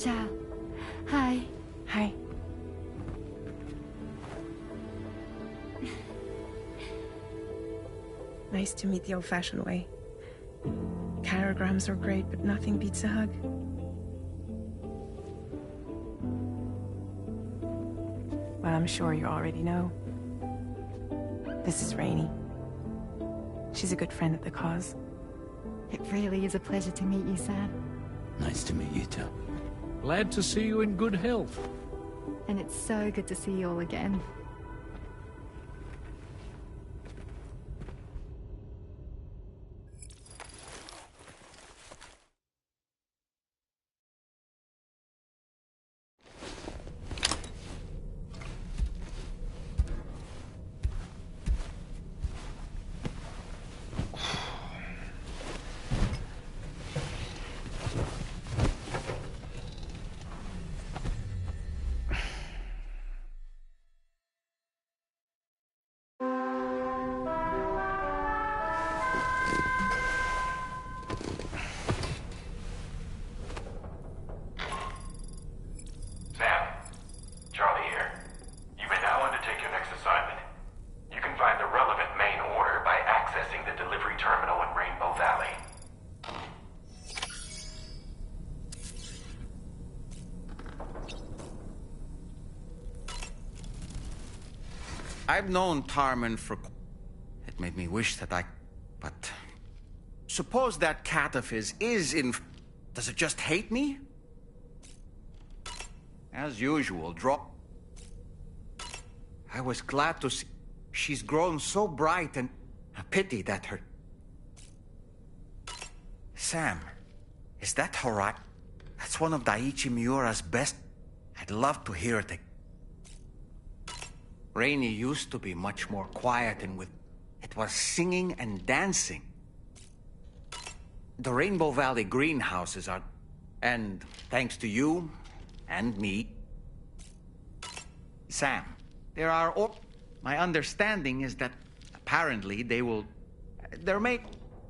Raja. Hi. Hi. Nice to meet the old-fashioned way. Carograms are great, but nothing beats a hug. Well, I'm sure you already know. This is Rainey. She's a good friend of the cause. It really is a pleasure to meet you, Sam. Nice to meet you too. Glad to see you in good health. And it's so good to see you all again. I've known Tarman for... It made me wish that I... But... Suppose that cat of his is in... Does it just hate me? As usual, I was glad to see... She's grown so bright and... A pity that her... Sam, is that Horai? That's one of Daiichi Miura's best... I'd love to hear it again. Rainey used to be much more quiet and with... It was singing and dancing. The Rainbow Valley greenhouses are... And thanks to you and me... Sam, there are... My understanding is that apparently they will... They're made...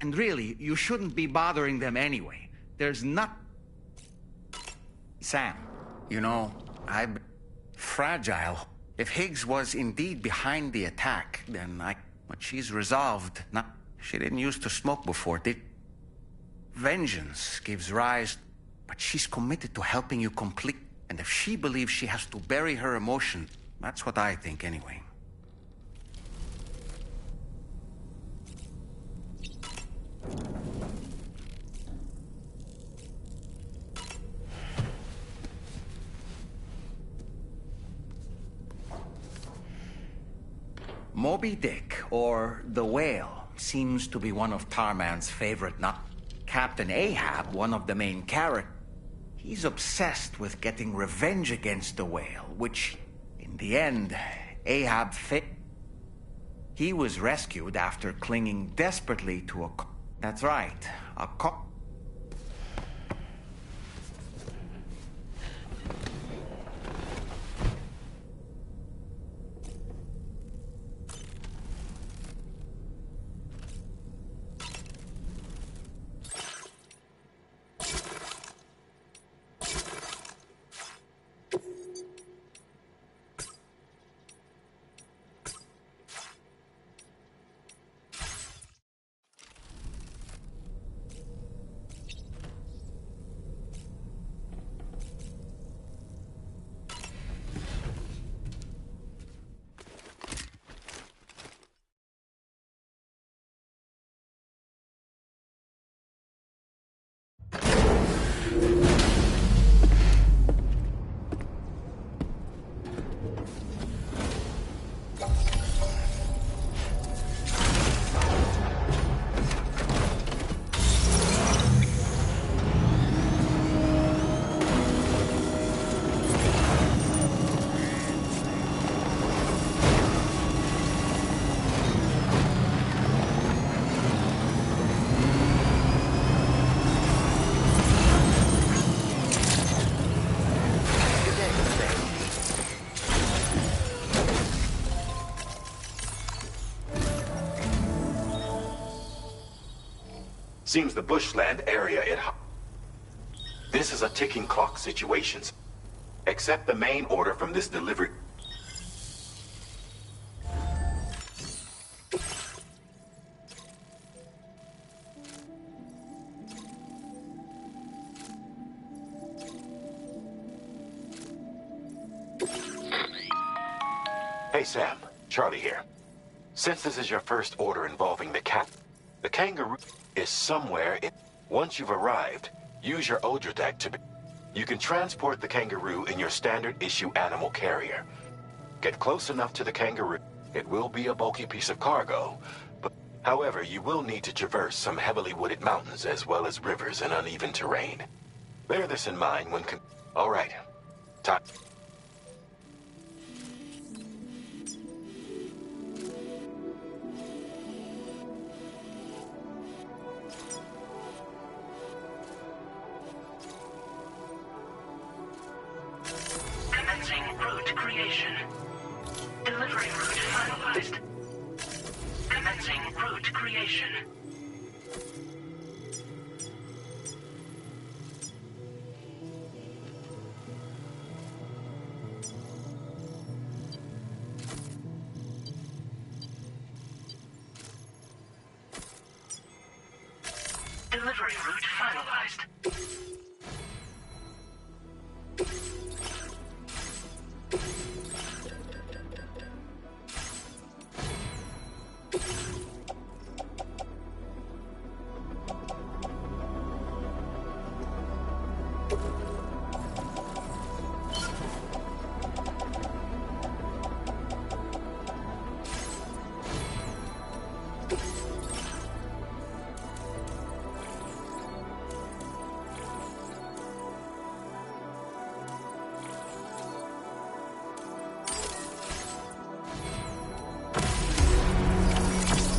And really, you shouldn't be bothering them anyway. There's not... Sam, you know, I'm... fragile. If Higgs was indeed behind the attack, then But she's resolved. She didn't used to smoke before, did... Vengeance gives rise... But she's committed to helping you complete... And if she believes she has to bury her emotion, that's what I think anyway. Moby Dick, or the Whale, seems to be one of Tarman's favorite Captain Ahab, one of the main characters. He's obsessed with getting revenge against the Whale, which, in the end, Ahab fit. He was rescued after clinging desperately to a... That's right, a Seems the bushland area This is a ticking clock situation. Accept the main order from this delivery. Hey Sam, Charlie here. Since this is your first order involving the kangaroo is somewhere in... Once you've arrived, use your Odradek to... You can transport the kangaroo in your standard issue animal carrier. Get close enough to the kangaroo. It will be a bulky piece of cargo, but however, you will need to traverse some heavily wooded mountains as well as rivers and uneven terrain. Bear this in mind when... All right. Time. Delivery route finalized.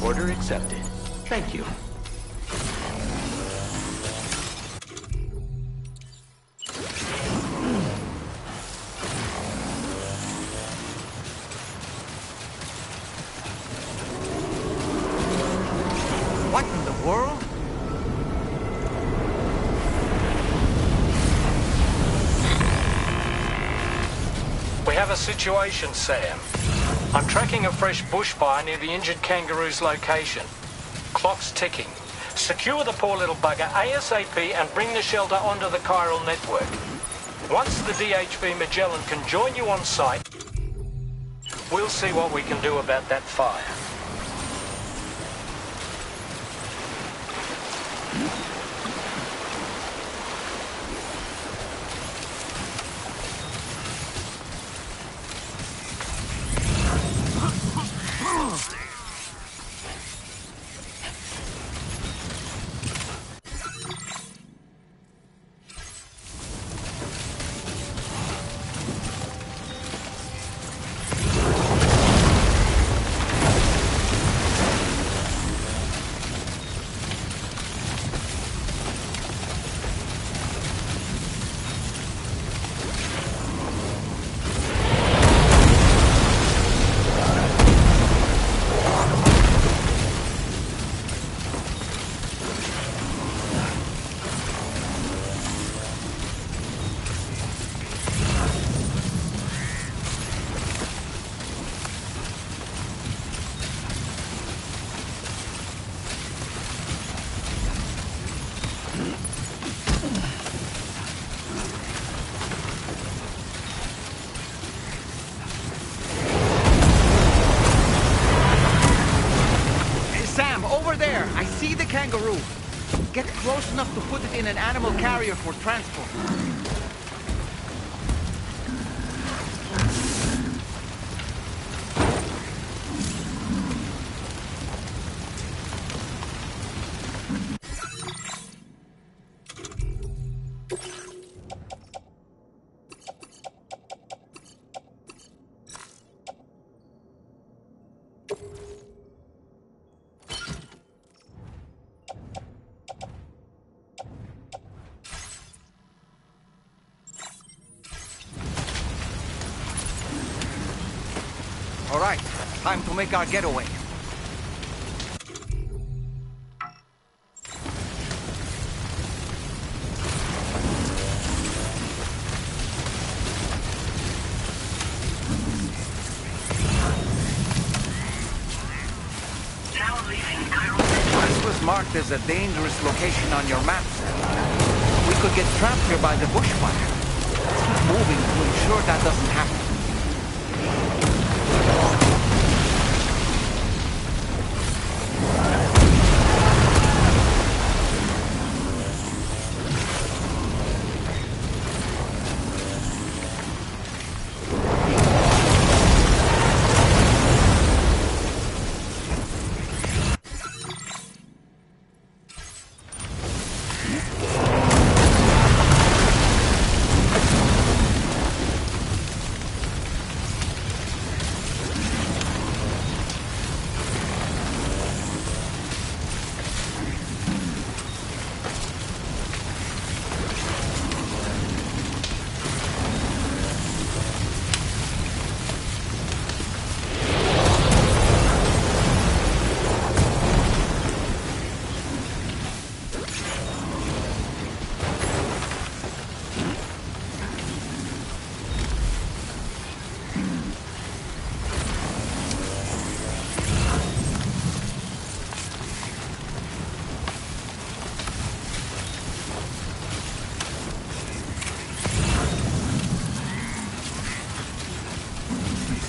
Order accepted. Thank you. What in the world? We have a situation, Sam. I'm tracking a fresh bushfire near the injured kangaroo's location. Clock's ticking. Secure the poor little bugger ASAP and bring the shelter onto the chiral network. Once the DHV Magellan can join you on site, we'll see what we can do about that fire. Kangaroo. Get close enough to put it in an animal carrier for transport. All right, time to make our getaway. marked as a dangerous location on your map, sir. We could get trapped here by the bushfire. Let's keep moving to ensure that doesn't happen.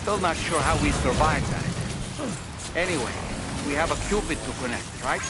Still not sure how we survived that. Anyway, we have a Cupid to connect, right?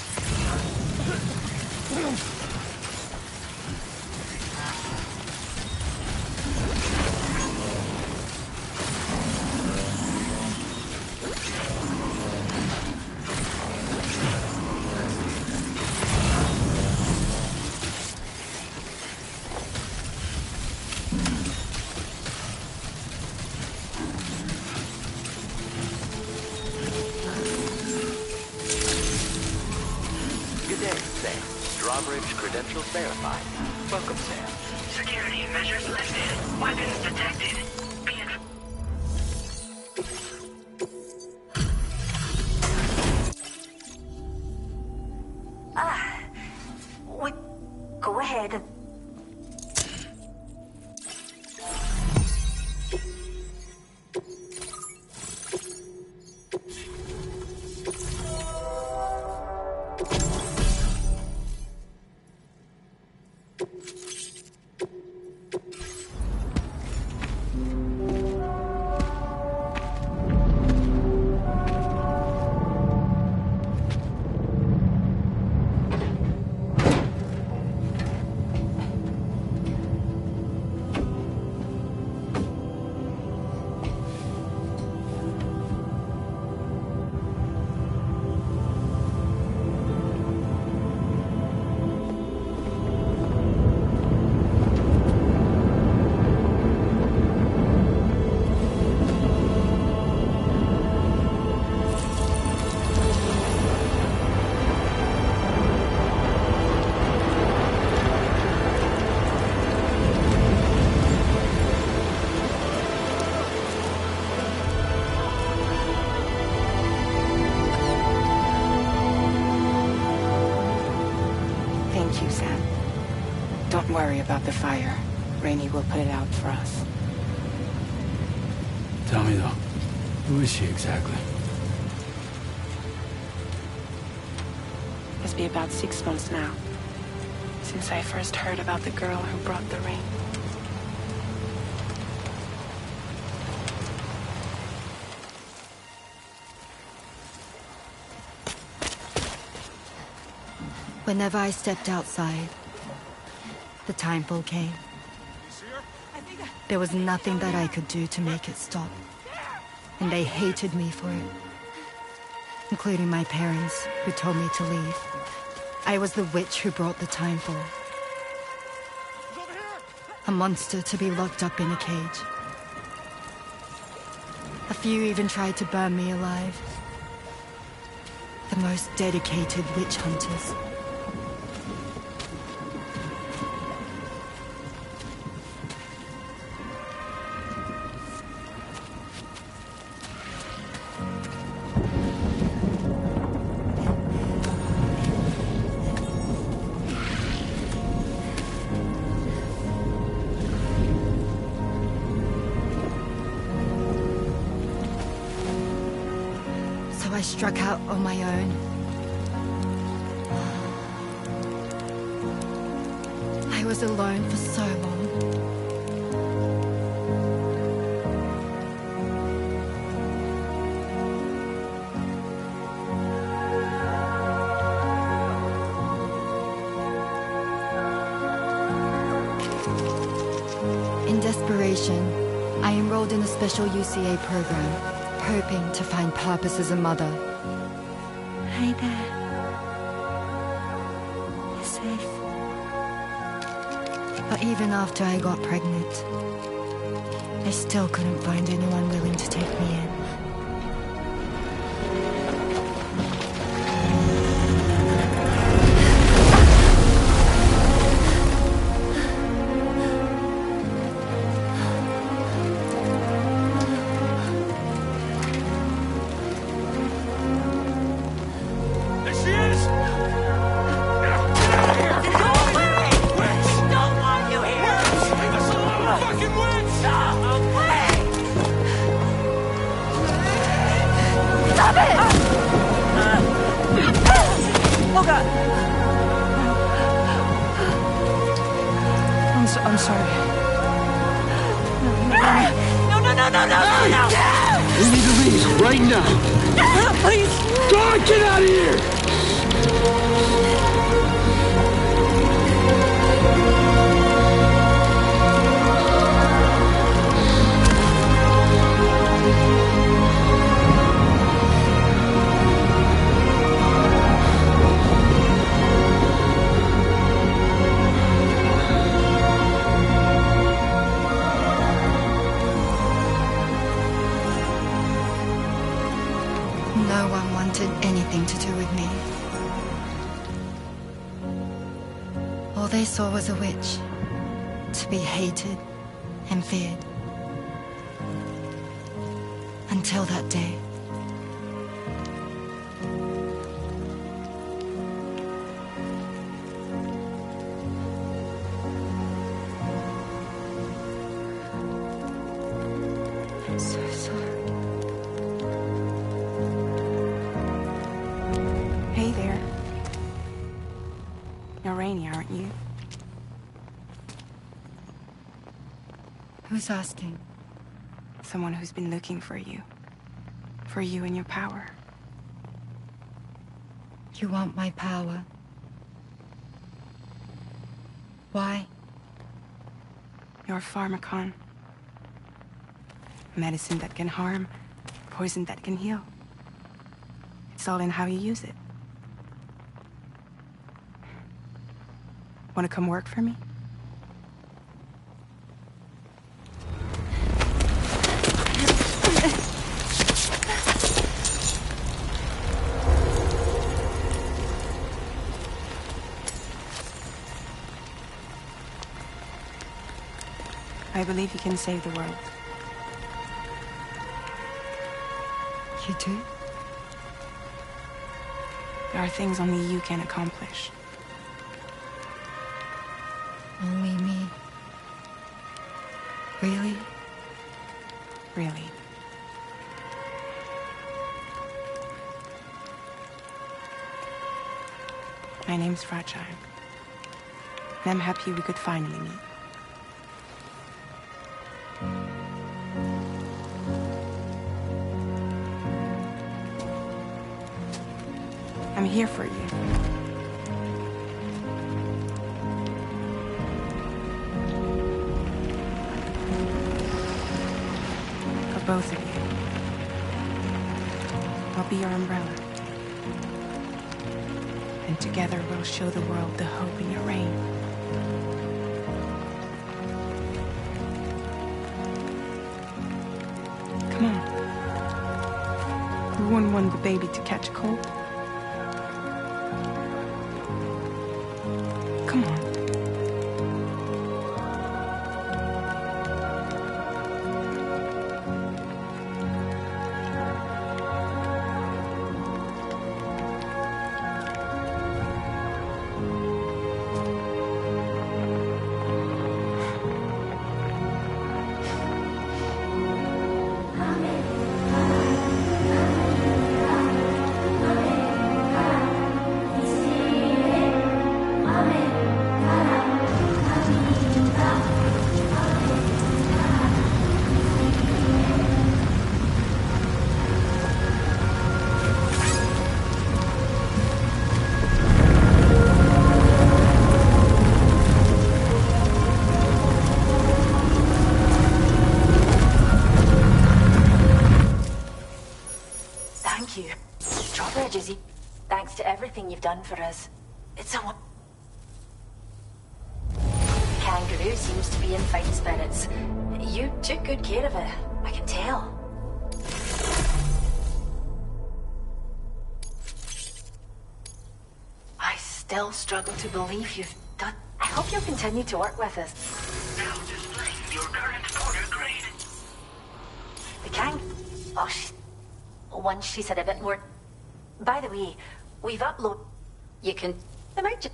Drawbridge credentials verified. Welcome, Sam. Security measures lifted. Weapons detected. Be advised. Go ahead. Thank you, Sam. Don't worry about the fire. Rainey will put it out for us. Tell me, though, who is she exactly? Must be about 6 months now, since I first heard about the girl who brought the rain. Whenever I stepped outside, the time fall came. There was nothing that I could do to make it stop. And they hated me for it. Including my parents, who told me to leave. I was the witch who brought the time fall. A monster to be locked up in a cage. A few even tried to burn me alive. The most dedicated witch hunters. I struck out on my own. was alone for so long. In desperation, I enrolled in a special UCA program, hoping to find purpose as a mother. Hi there. You're safe. But even after I got pregnant, I still couldn't find anyone willing to take me in. I'm sorry. No. We need to leave right now. Please. God, get out of here! No one wanted anything to do with me. All they saw was a witch, to be hated and feared. Until that day. I'm so sorry. Hey there. You're Rainey, aren't you? Who's asking? Someone who's been looking for you. For you and your power. You want my power? Why? You're a pharmacon. Medicine that can harm, poison that can heal. It's all in how you use it. Want to come work for me? I believe you can save the world. You do? There are things only you can accomplish. Only me. Really? Really. My name's Fragile. And I'm happy we could finally meet. I'm here for you. For both of you. I'll be your umbrella. And together we'll show the world the hope in your reign. Come on. We wouldn't want the baby to catch a cold. Come on. Thank you. Drawbridge, Izzy. Thanks to everything you've done for us. It's a... Kangaroo seems to be in fine spirits. You took good care of it. I can tell. I still struggle to believe you've done... I hope you'll continue to work with us. Now displaying your current order grade. The Kang... Oh, once she said a bit more... By the way, we've uploaded... You can... Imagine...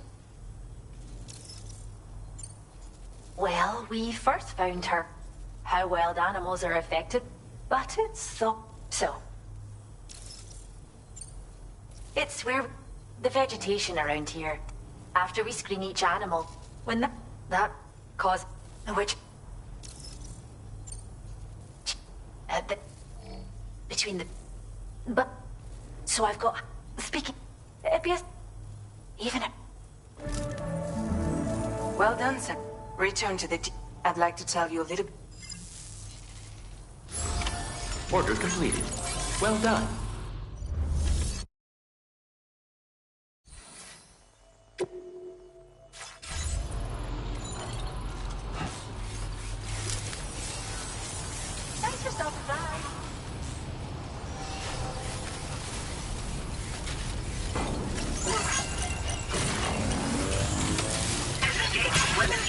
Well, we first found her. How wild animals are affected. But it's so... It's where... The vegetation around here. After we screen each animal, when that cause... Which... between the... But... So I've got... Speaking... Even a... Well done, sir. Return to the... I'd like to tell you a little... Order completed. Well done. Thanks for stopping by.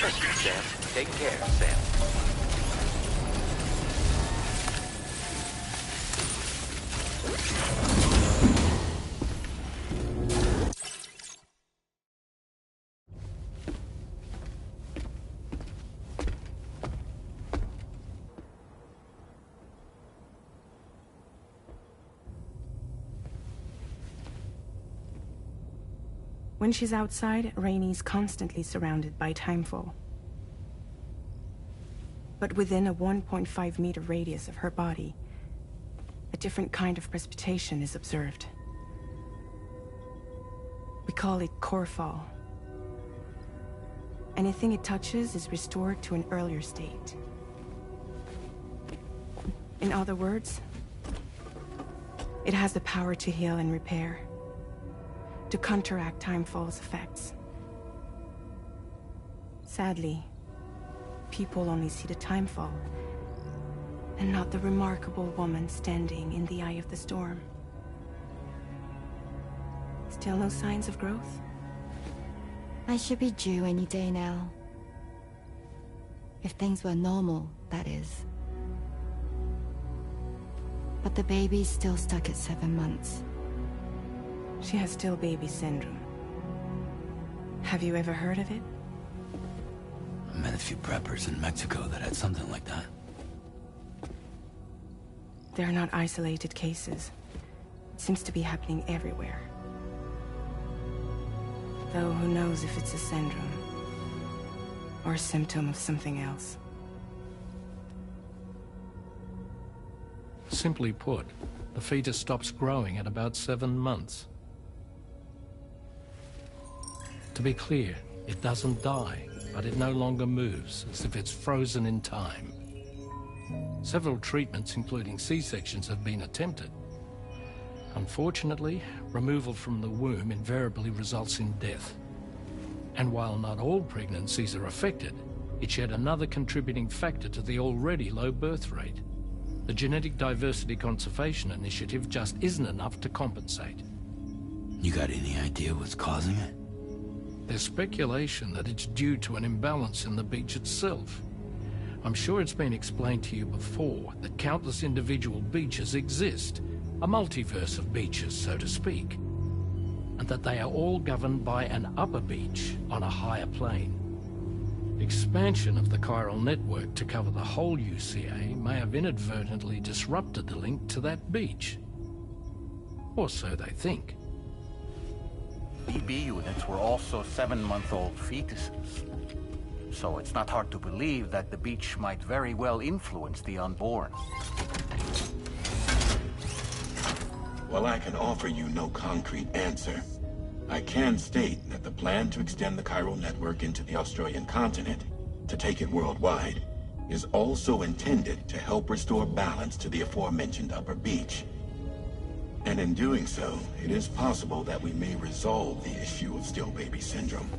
Thank you, Sam. Take care, Sam. When she's outside, Rainey's constantly surrounded by timefall. But within a 1.5-meter radius of her body, a different kind of precipitation is observed. We call it core fall. Anything it touches is restored to an earlier state. In other words, it has the power to heal and repair, to counteract timefall's effects. Sadly, people only see the timefall, and not the remarkable woman standing in the eye of the storm. Still no signs of growth? I should be due any day now. If things were normal, that is. But the baby's still stuck at 7 months. She has still baby syndrome. Have you ever heard of it? I met a few preppers in Mexico that had something like that. They're not isolated cases. It seems to be happening everywhere. Though who knows if it's a syndrome or a symptom of something else. Simply put, the fetus stops growing at about 7 months. To be clear, it doesn't die, but it no longer moves, as if it's frozen in time. Several treatments, including C-sections, have been attempted. Unfortunately, removal from the womb invariably results in death. And while not all pregnancies are affected, it's yet another contributing factor to the already low birth rate. The Genetic Diversity Conservation Initiative just isn't enough to compensate. You got any idea what's causing it? There's speculation that it's due to an imbalance in the beach itself. I'm sure it's been explained to you before that countless individual beaches exist, a multiverse of beaches, so to speak, and that they are all governed by an upper beach on a higher plane. Expansion of the chiral network to cover the whole UCA may have inadvertently disrupted the link to that beach. Or so they think. BB units were also 7-month-old fetuses. So it's not hard to believe that the beach might very well influence the unborn. While I can offer you no concrete answer, I can state that the plan to extend the chiral network into the Australian continent, to take it worldwide, is also intended to help restore balance to the aforementioned upper beach. And in doing so, it is possible that we may resolve the issue of still baby syndrome.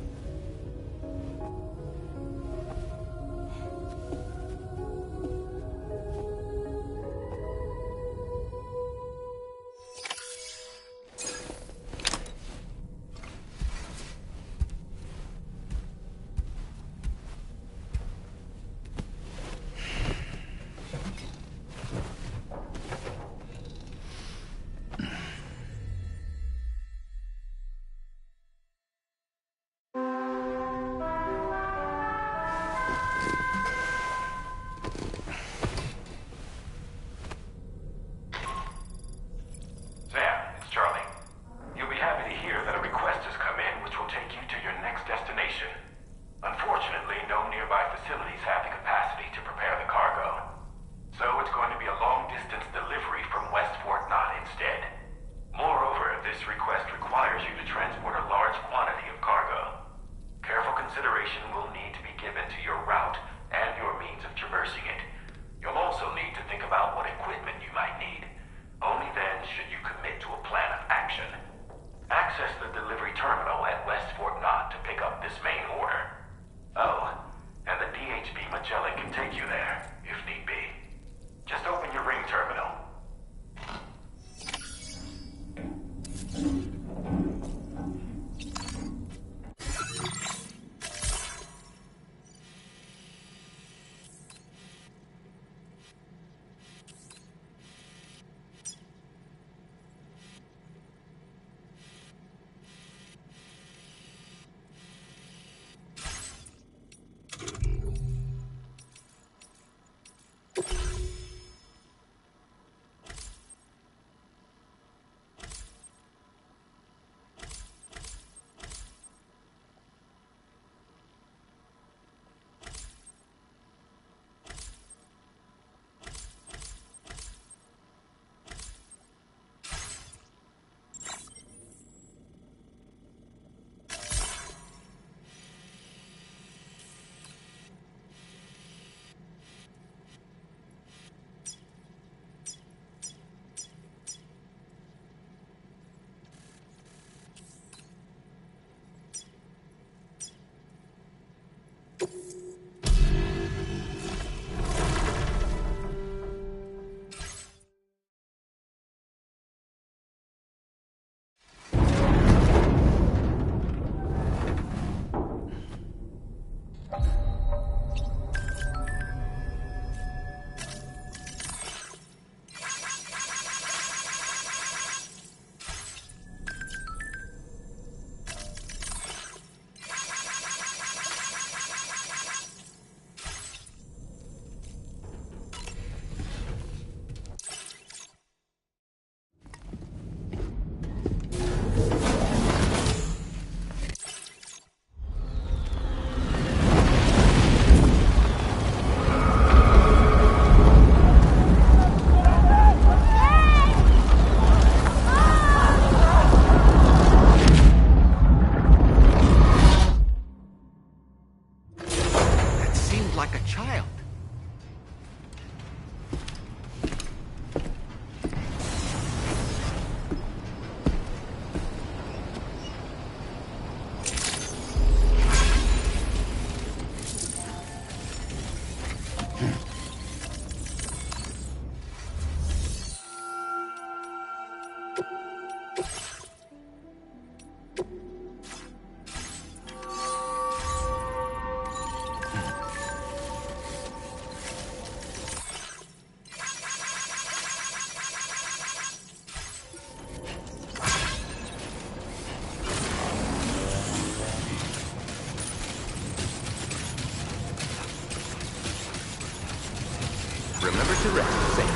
Remember to rest, Saint.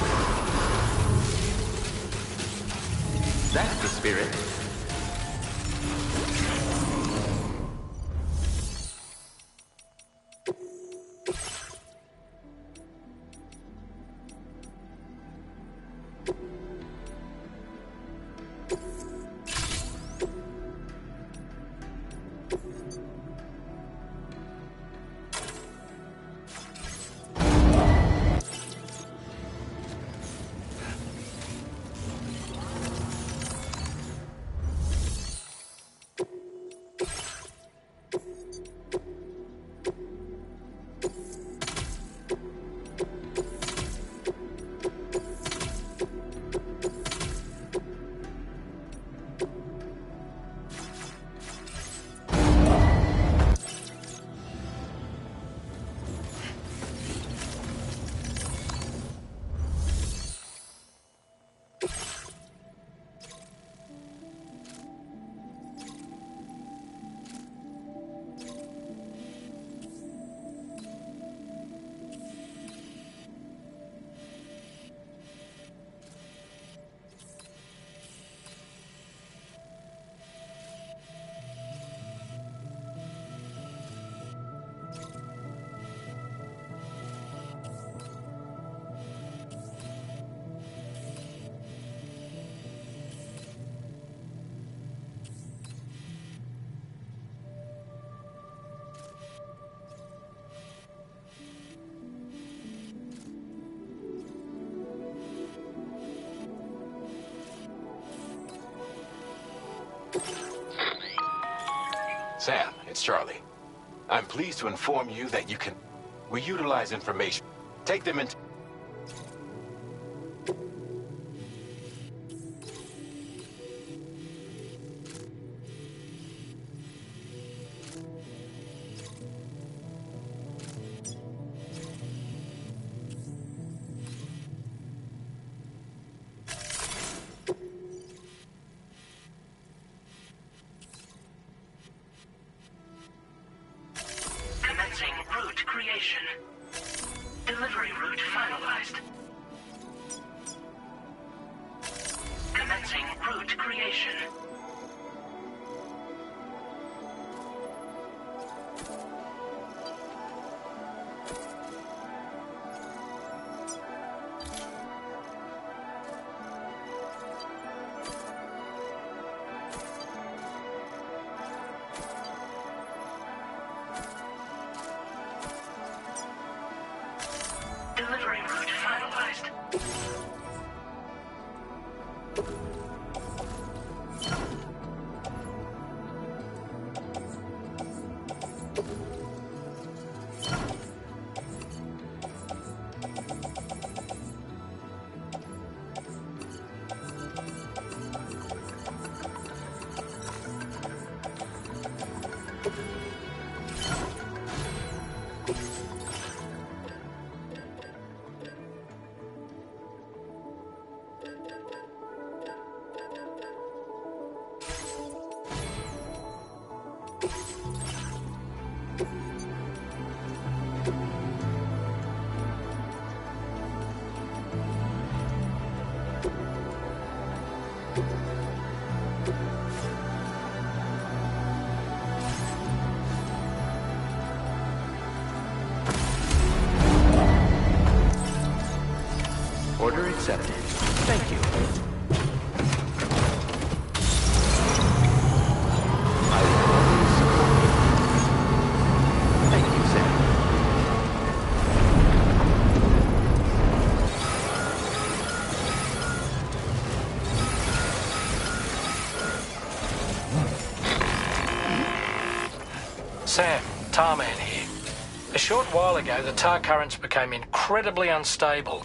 That's the spirit. Sam, it's Charlie. I'm pleased to inform you that you can... We utilize information. Take them into... Commencing route creation. Delivery route finalized. Commencing route creation. Delivery route finalized. Order accepted. Thank you. I will always support you. Thank you, Sam. Sam, Tarman here. A short while ago, the tar currents became incredibly unstable.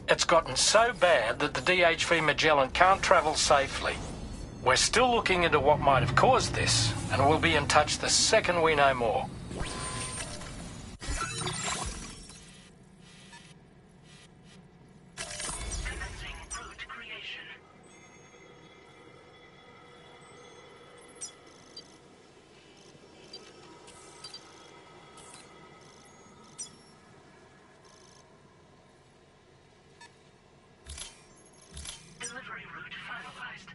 It's gotten so bad that the DHV Magellan can't travel safely. We're still looking into what might have caused this, and we'll be in touch the second we know more. Commencing route creation. Delivery route finalized.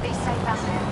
Be safe out there.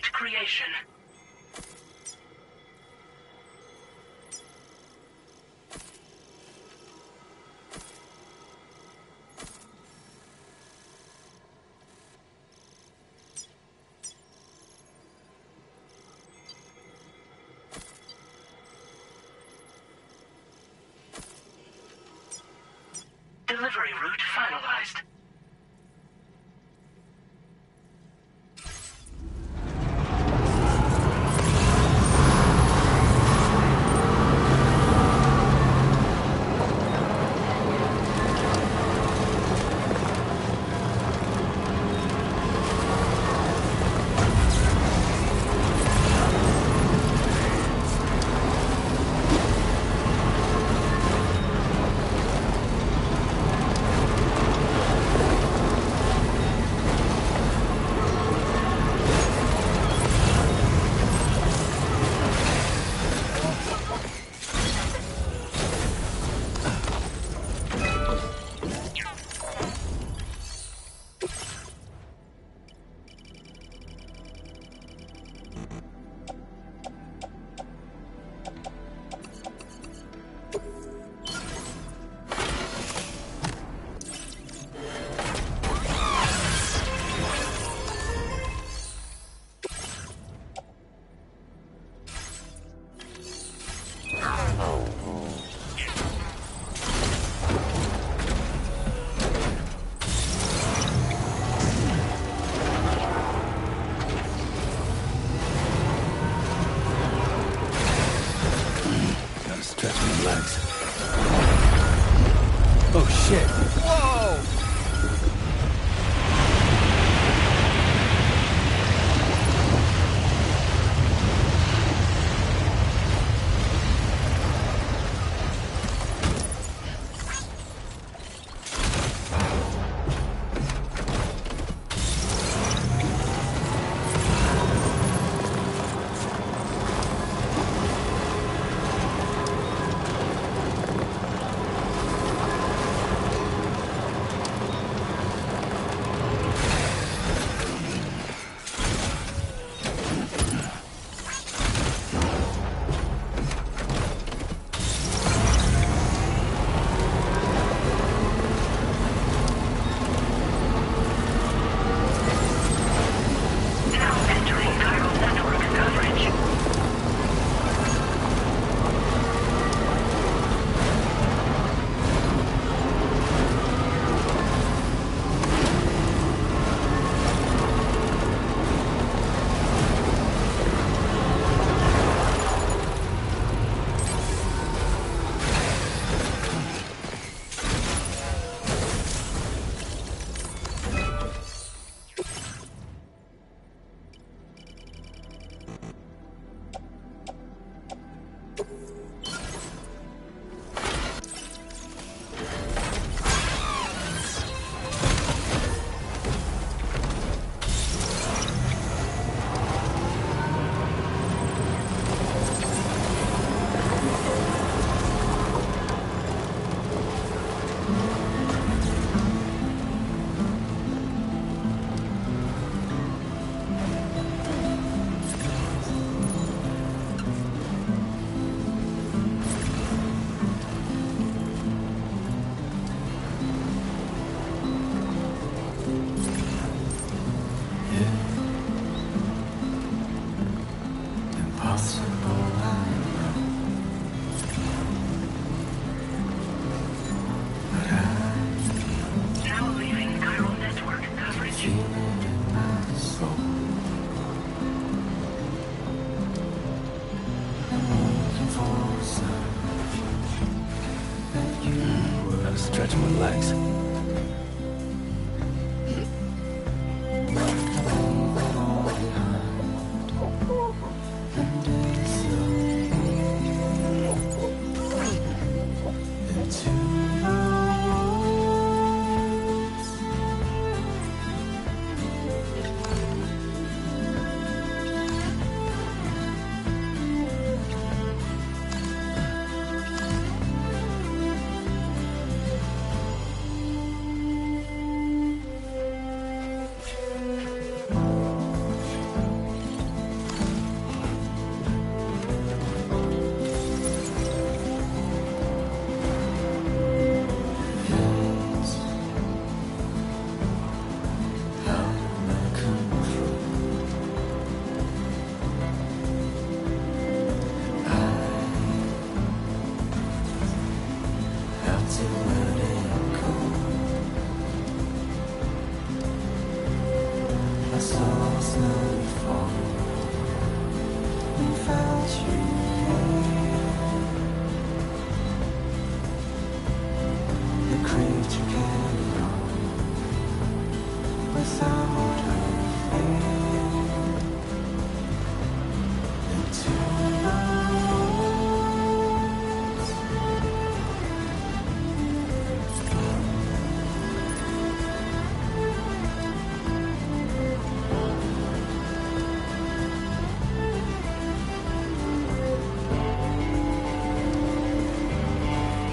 route creation. Delivery route finalized.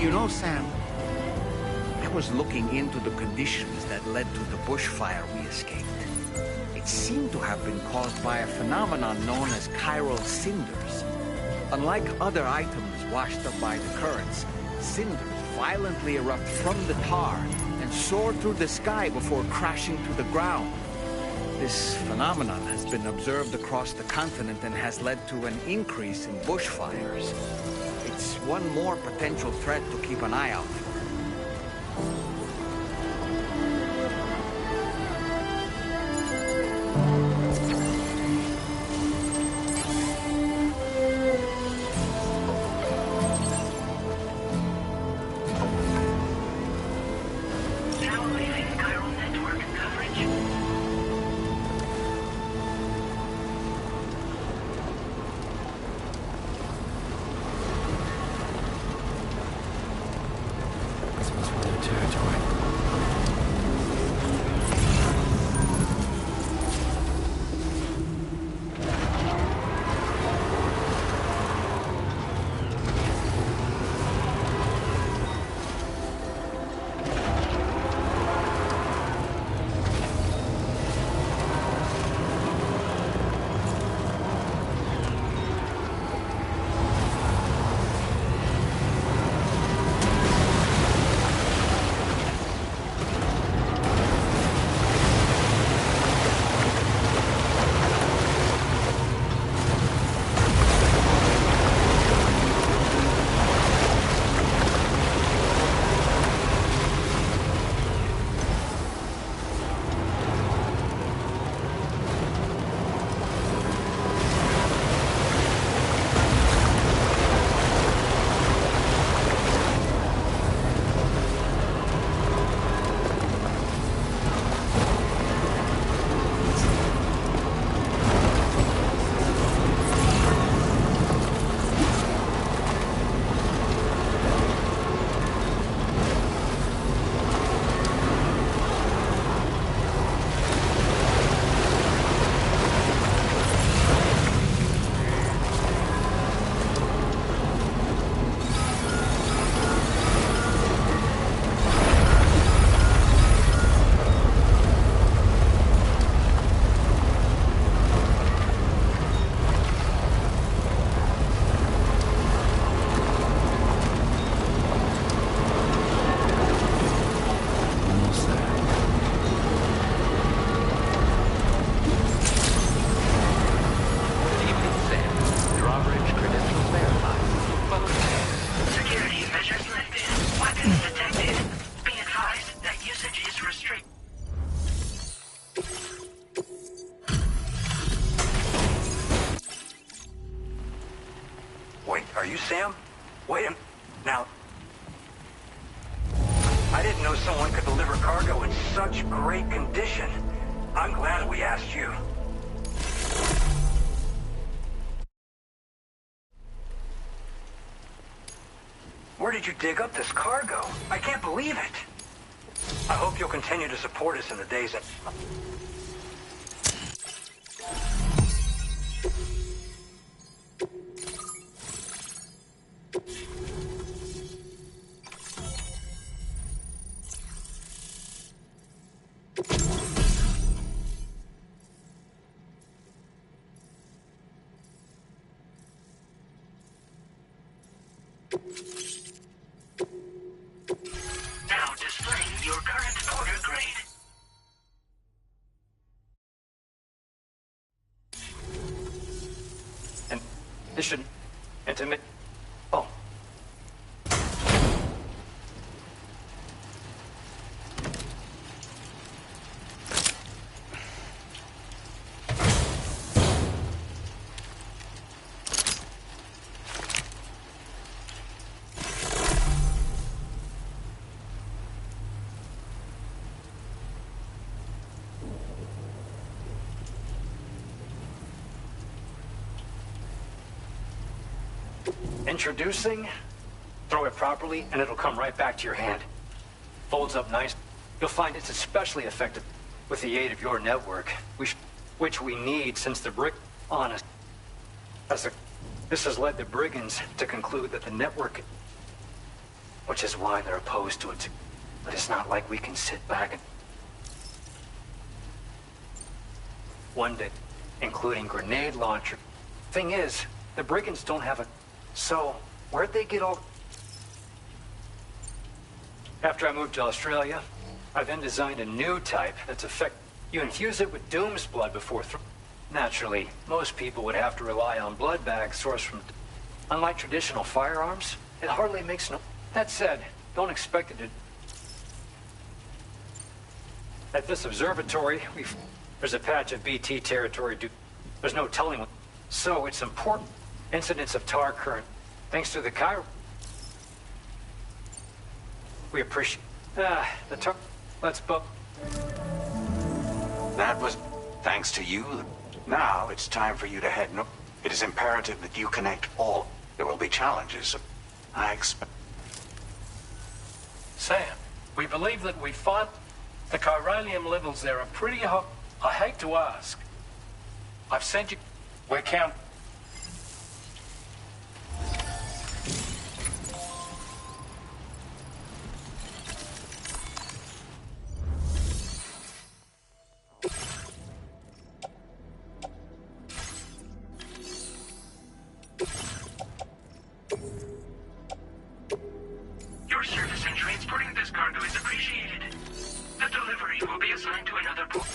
You know, Sam, I was looking into the conditions that led to the bushfire we escaped. It seemed to have been caused by a phenomenon known as chiral cinders. Unlike other items washed up by the currents, cinders violently erupt from the tar and soar through the sky before crashing to the ground. This phenomenon has been observed across the continent and has led to an increase in bushfires. It's one more potential threat to keep an eye out for. Sam? Wait a... Now... I didn't know someone could deliver cargo in such great condition. I'm glad we asked you. Where did you dig up this cargo? I can't believe it. I hope you'll continue to support us in the days that... Now displaying your current order grade. And this should... intimate... Oh. Introducing, throw it properly, and it'll come right back to your hand. Folds up nice. You'll find it's especially effective with the aid of your network, which we need since the honest. This has led the brigands to conclude that the network, which is why they're opposed to it. But it's not like we can sit back and one day, including grenade launcher. Thing is, the brigands don't have a... So, where'd they get all... After I moved to Australia, I then designed a new type that's effective. You infuse it with Doom's blood before... Naturally, most people would have to rely on blood bags sourced from... Unlike traditional firearms, it hardly makes no... That said, don't expect it to... At this observatory, there's a patch of BT territory. There's no telling what... So, it's important. Incidents of tar current. Thanks to the Cairo... We appreciate... the tar... Let's book... That was thanks to you. Now it's time for you to head north. It is imperative that you connect all. There will be challenges. I expect... Sam, we believe that we found the chiralium levels there are pretty high. I hate to ask. I've sent you... We're count... Your service in transporting this cargo is appreciated. The delivery will be assigned to another port.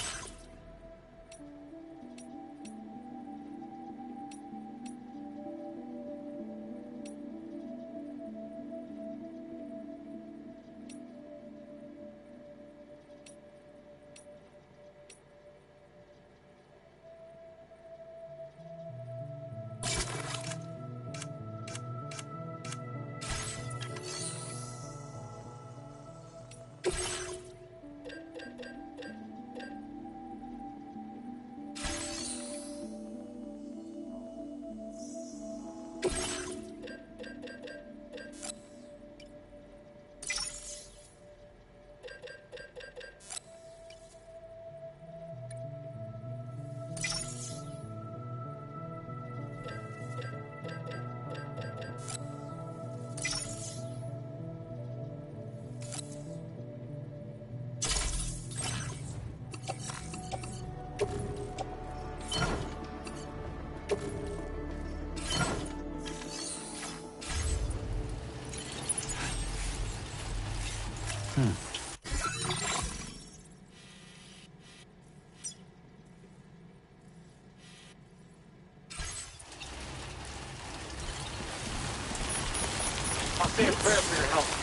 I'll say a prayer for your help.